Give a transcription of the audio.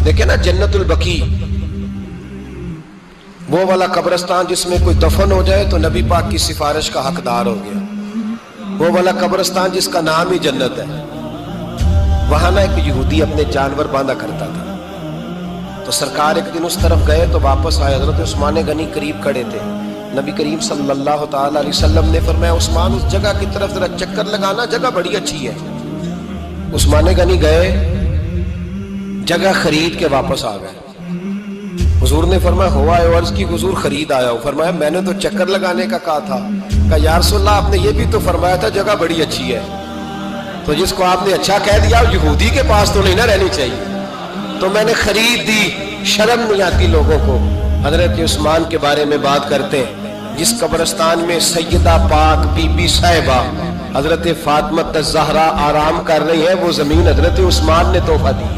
دیکھیں نا جنت البقیع، وہ والا قبرستان جس میں کوئی دفن ہو جائے تو نبی پاک کی سفارش کا حقدار ہو گیا۔ وہ والا قبرستان جس کا نام ہی جنت ہے، وہاں نا ایک یہودی اپنے جانور باندھا کرتا تھا۔ تو سرکار ایک دن اس طرف گئے تو واپس آئے، حضرت عثمان غنی قریب کھڑے تھے۔ نبی کریم صلی اللہ تعالی علیہ وسلم نے فرمایا عثمان اس جگہ کی طرف ذرا چکر لگانا، جگہ بڑی اچھی ہے۔ عثمان غنی گئے، جگہ خرید کے واپس آ گئے۔ حضور نے فرمایا ہوا ہے؟ عرض کی حضور خرید آیا ہوں۔ فرمایا میں نے تو چکر لگانے کا کہا تھا۔ کہا یا رسول اللہ آپ نے یہ بھی تو فرمایا تھا جگہ بڑی اچھی ہے۔ تو جس کو آپ نے اچھا کہہ دیا یہودی کے پاس تو نہیں نہ رہنی چاہیے، تو میں نے خرید دی۔ شرم نہیں آتی لوگوں کو۔ حضرت عثمان کے بارے میں بات کرتے ہیں، جس قبرستان میں سیدہ پاک بی بی صاحبہ حضرت فاطمہ الزہرا آرام کر رہی ہے، وہ زمین حضرت عثمان نے تحفہ دی ہے۔